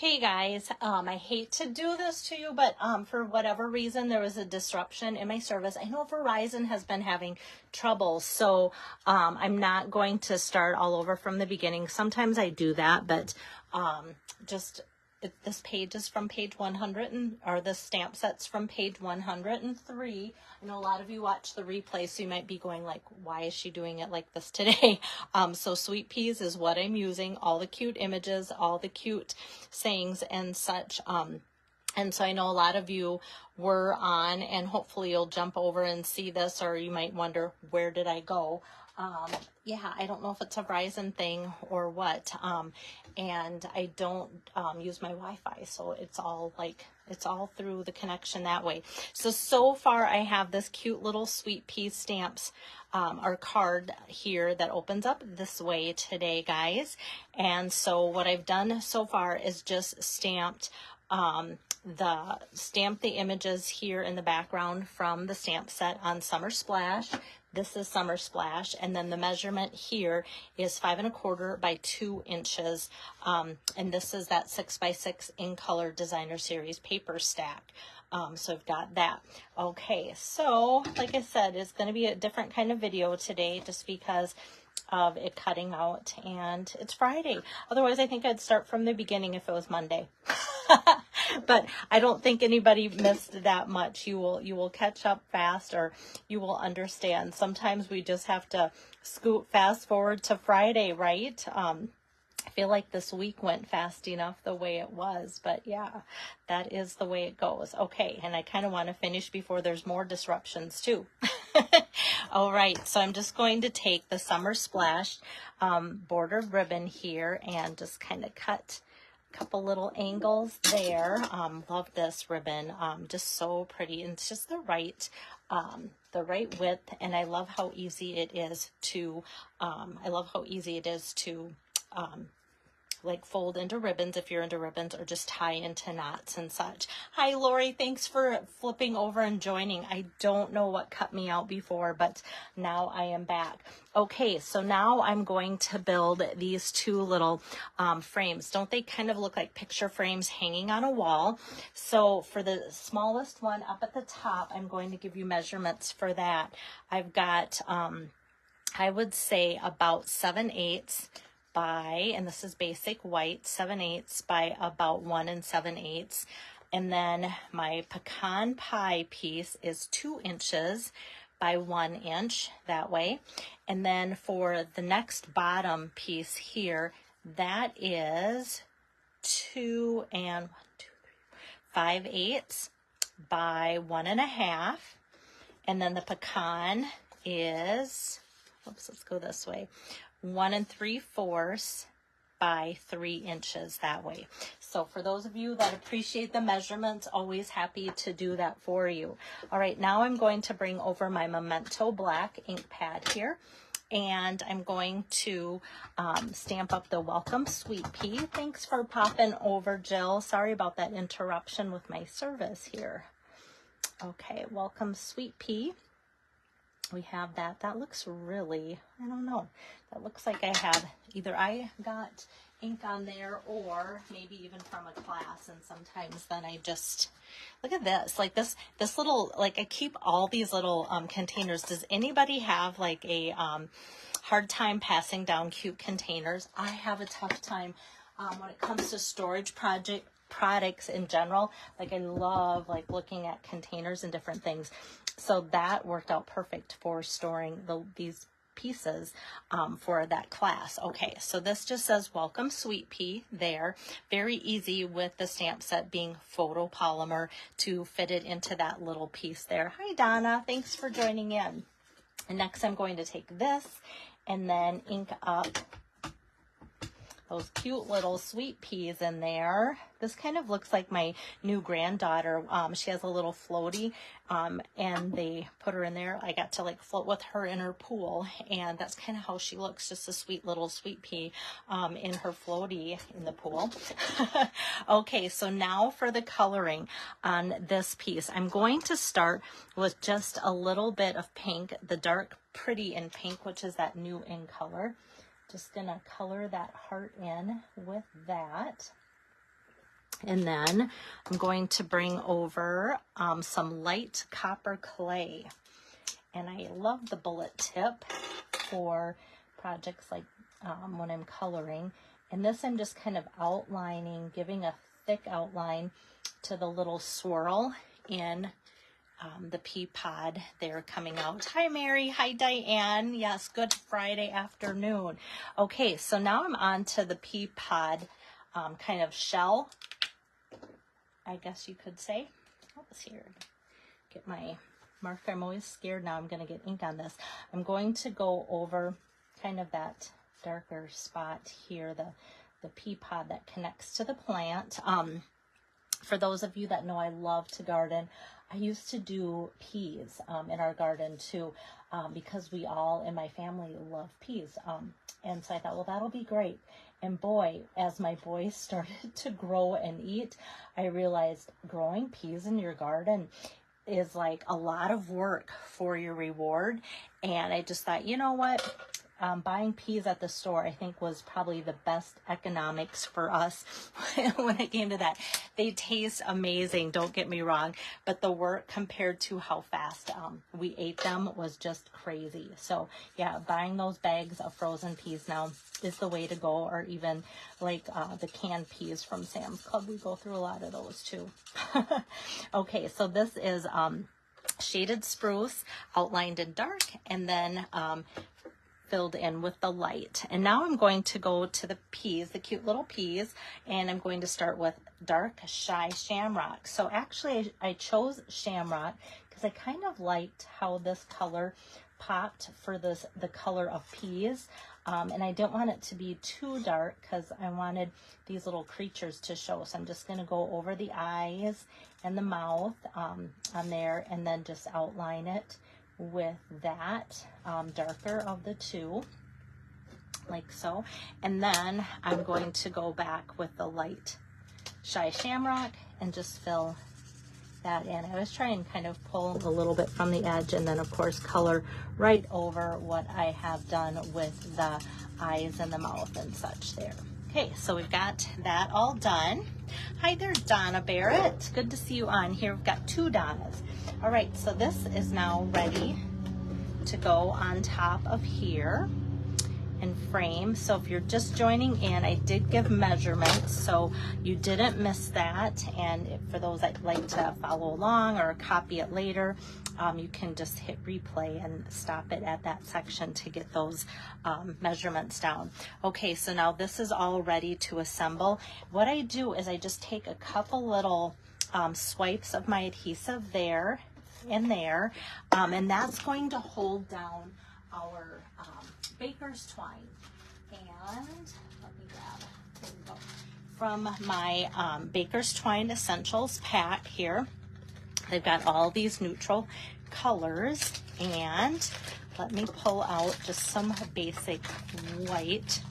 Okay, guys, I hate to do this to you, but for whatever reason, there was a disruption in my service. I know Verizon has been having trouble, so I'm not going to start all over from the beginning. Sometimes I do that, but this page is from page 100, or the stamp set's from page 103. I know a lot of you watch the replay, so you might be going like, why is she doing it like this today? So Sweet Peas is what I'm using, all the cute images, all the cute sayings and such. And so I know a lot of you were on, and hopefully you'll jump over and see this, or you might wonder, where did I go? Yeah, I don't know if it's a Verizon thing or what. And I don't use my Wi-Fi, so it's all through the connection that way. So far I have this cute little Sweet Pea stamps, our card here that opens up this way today, guys. And so what I've done so far is just stamped the images here in the background from the stamp set on Summer Splash. This is Summer Splash, and then the measurement here is 5 1/4 by 2 inches, and this is that 6 by 6 in color designer series paper stack. So I've got that. Okay, so like I said, it's going to be a different kind of video today, just because of it cutting out, and it's Friday. Otherwise, I think I'd start from the beginning if it was Monday. But I don't think anybody missed that much. You will catch up fast, or you will understand. Sometimes we just have to scoot fast forward to Friday, right? I feel like this week went fast enough the way it was, but yeah, that is the way it goes. Okay, and I kind of want to finish before there's more disruptions too. All right, so I'm just going to take the Summer Splash border ribbon here and just kind of cut a couple little angles there. Love this ribbon, just so pretty, and it's just the right width, and I love how easy it is to like fold into ribbons if you're into ribbons, or just tie into knots and such. Hi Lori, thanks for flipping over and joining. I don't know what cut me out before, but now I am back. Okay, so now I'm going to build these two little frames. Don't they kind of look like picture frames hanging on a wall? So for the smallest one up at the top, I'm going to give you measurements for that. I've got I would say about 7/8 by, and this is basic white, 7/8 by about 1 7/8. And then my pecan pie piece is 2 inches by 1 inch, that way. And then for the next bottom piece here, that is 2 5/8 by 1 1/2. And then the pecan is, oops, let's go this way, 1 3/4 by 3 inches, that way. So for those of you that appreciate the measurements, always happy to do that for you. All right, now I'm going to bring over my Memento black ink pad here, and I'm going to stamp up the Welcome Sweet Pea. Thanks for popping over, Jill. Sorry about that interruption with my service here. Okay, Welcome Sweet Pea. We have that. That looks really, I don't know. That looks like I have, either I got ink on there, or maybe even from a class, and sometimes then I just, look at this, like this little, like I keep all these little containers. Does anybody have like a hard time passing down cute containers? I have a tough time when it comes to storage products in general. Like I love like looking at containers and different things. So that worked out perfect for storing these pieces for that class. Okay, so this just says Welcome Sweet Pea there. Very easy with the stamp set being photopolymer to fit it into that little piece there. Hi Donna, thanks for joining in. And next I'm going to take this and then ink up those cute little sweet peas in there. This kind of looks like my new granddaughter. She has a little floaty, and they put her in there. I got to like float with her in her pool, and that's kind of how she looks, just a sweet little sweet pea in her floaty in the pool. Okay, so now for the coloring on this piece. I'm going to start with just a little bit of pink, the dark Pretty in Pink, which is that new in color. Just gonna color that heart in with that. And then I'm going to bring over some light copper clay. And I love the bullet tip for projects like when I'm coloring. And this I'm just kind of outlining, giving a thick outline to the little swirl in the pea pod there coming out. Hi, Mary. Hi, Diane. Yes, good Friday afternoon. Okay, so now I'm on to the pea pod kind of shell, I guess you could say. Let's here, get my marker. I'm always scared now I'm going to get ink on this. I'm going to go over kind of that darker spot here, the pea pod that connects to the plant. For those of you that know I love to garden, I used to do peas in our garden too, because we all in my family love peas. And so I thought, well, that'll be great. And boy, as my boys started to grow and eat, I realized growing peas in your garden is like a lot of work for your reward. And I just thought, you know what? Buying peas at the store, I think, was probably the best economics for us when it came to that. They taste amazing, don't get me wrong, but the work compared to how fast we ate them was just crazy. So yeah, buying those bags of frozen peas now is the way to go, or even like the canned peas from Sam's Club. We go through a lot of those too. Okay, so this is shaded spruce outlined in dark, and then filled in with the light. And now I'm going to go to the peas, the cute little peas, and I'm going to start with dark shy shamrock. So actually I chose shamrock because I kind of liked how this color popped for the color of peas. And I didn't want it to be too dark because I wanted these little creatures to show. So I'm just going to go over the eyes and the mouth on there, and then just outline it with that darker of the two, like so. And then I'm going to go back with the light shy shamrock and just fill that in. I was trying to kind of pull a little bit from the edge, and then of course color right over what I have done with the eyes and the mouth and such there. Okay, so we've got that all done. Hi there, Donna Barrett. Good to see you on here. We've got two Donnas. All right, so this is now ready to go on top of here and frame. So if you're just joining in, I did give measurements, so you didn't miss that. And for those that like to follow along or copy it later, you can just hit replay and stop it at that section to get those measurements down. Okay, so now this is all ready to assemble. What I do is I just take a couple little swipes of my adhesive there and there, and that's going to hold down our baker's twine. And let me grab, there we go, from my Baker's Twine Essentials pack here. They've got all these neutral colors, and let me pull out just some basic white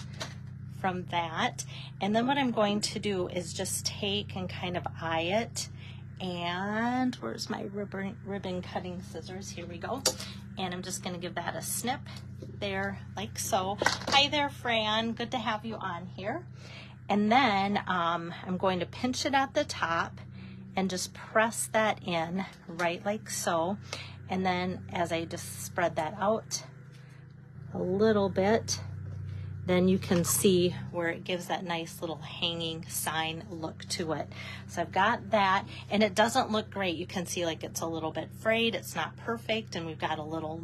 from that. And then what I'm going to do is just take and kind of eye it. And where's my ribbon cutting scissors? Here we go. And I'm just going to give that a snip there, like so. Hi there, Fran. Good to have you on here. And then I'm going to pinch it at the top and just press that in right like so. And then as I just spread that out a little bit, then you can see where it gives that nice little hanging sign look to it. So I've got that, and it doesn't look great. You can see like it's a little bit frayed, it's not perfect, and we've got a little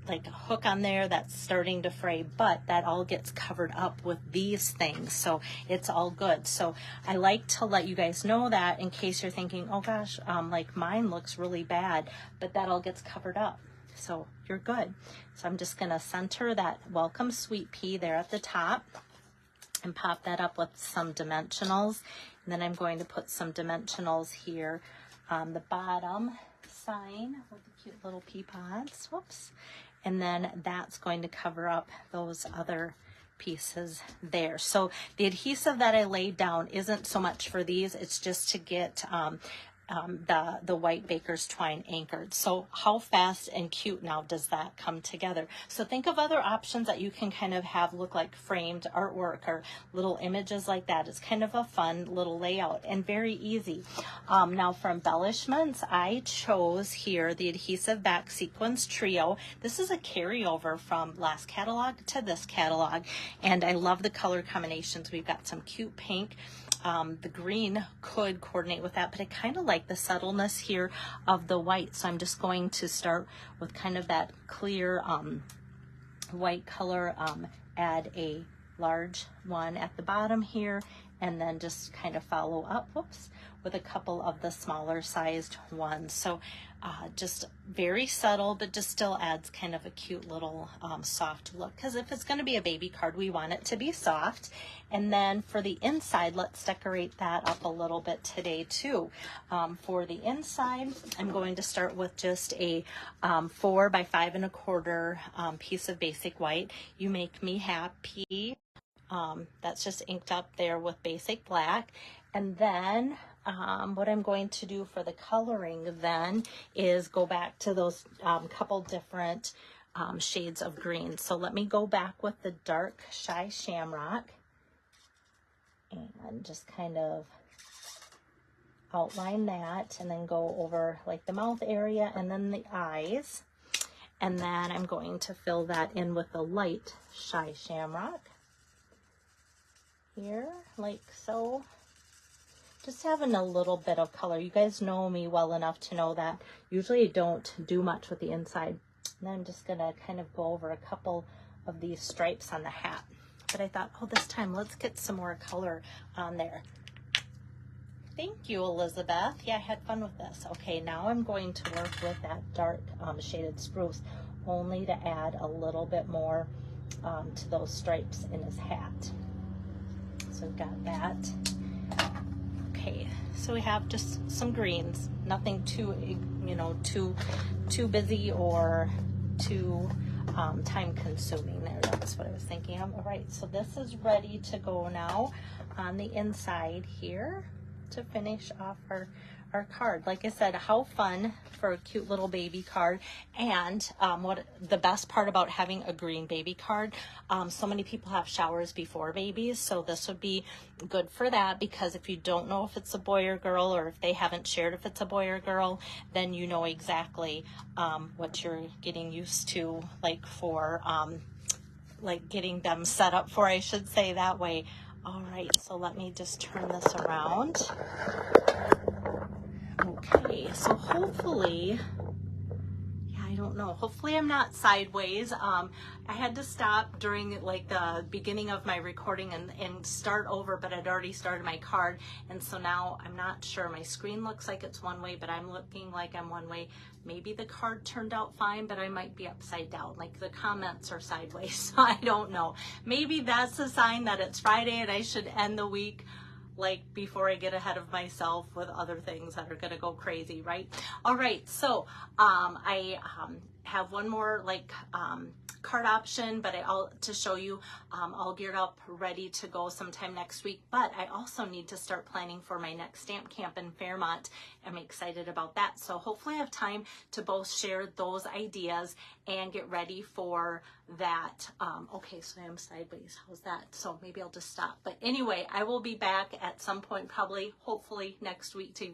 like a hook on there that's starting to fray, but that all gets covered up with these things, so it's all good. So I like to let you guys know that in case you're thinking, oh gosh, like mine looks really bad, but that all gets covered up. So you're good. So I'm just going to center that Welcome Sweet Pea there at the top and pop that up with some dimensionals. And then I'm going to put some dimensionals here on the bottom sign with the cute little pea pods. Whoops. And then that's going to cover up those other pieces there. So the adhesive that I laid down isn't so much for these. It's just to get the white baker's twine anchored. So how fast and cute now does that come together? So think of other options that you can kind of have look like framed artwork or little images like that. It's kind of a fun little layout and very easy. Now for embellishments, I chose here the Adhesive Back Sequins Trio. This is a carryover from last catalog to this catalog, and I love the color combinations. We've got some cute pink. The green could coordinate with that, but I kind of like the subtleness here of the white. So I'm just going to start with kind of that clear white color, add a large one at the bottom here, and then just kind of follow up, whoops, with a couple of the smaller sized ones. So just very subtle, but just still adds kind of a cute little soft look, because if it's going to be a baby card, we want it to be soft. And then for the inside, let's decorate that up a little bit today too. For the inside, I'm going to start with just a 4 by 5 1/4 piece of basic white. You Make Me Happy. That's just inked up there with basic black. And then what I'm going to do for the coloring then is go back to those couple different shades of green. So let me go back with the dark Shy Shamrock and just kind of outline that, and then go over like the mouth area and then the eyes. And then I'm going to fill that in with the light Shy Shamrock here, like so. Just having a little bit of color. You guys know me well enough to know that usually I don't do much with the inside. And then I'm just gonna kind of go over a couple of these stripes on the hat. But I thought, oh, this time let's get some more color on there. Thank you, Elizabeth. Yeah, I had fun with this. Okay, now I'm going to work with that dark shaded spruce, only to add a little bit more to those stripes in his hat. So we've got that. Okay, so we have just some greens, nothing too, you know, too busy or too time consuming there. That's what I was thinking of. All right, so this is ready to go now on the inside here to finish off our card. Like I said, how fun for a cute little baby card. And what the best part about having a green baby card, so many people have showers before babies, so this would be good for that, because if you don't know if it's a boy or girl, or if they haven't shared if it's a boy or girl, then you know exactly what you're getting used to, like for like getting them set up for, I should say that way. All right, so let me just turn this around. Okay, so hopefully, yeah, I don't know. Hopefully I'm not sideways. I had to stop during like the beginning of my recording and start over, but I'd already started my card. And so now I'm not sure. My screen looks like it's one way, but I'm looking like I'm one way. Maybe the card turned out fine, but I might be upside down. Like the comments are sideways, so I don't know. Maybe that's a sign that it's Friday and I should end the week like before I get ahead of myself with other things that are gonna go crazy, right? All right, so I have one more like card option, but to show you all geared up, ready to go sometime next week. But I also need to start planning for my next stamp camp in Fairmont. I'm excited about that. So hopefully I have time to both share those ideas and get ready for that. Okay, so I'm sideways. How's that? So maybe I'll just stop. But anyway, I will be back at some point, probably, hopefully next week, to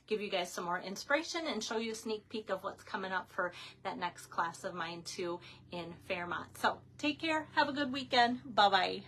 give you guys some more inspiration and show you a sneak peek of what's coming up for that next class of mine too in Fairmont. So take care. Have a good weekend. Bye-bye.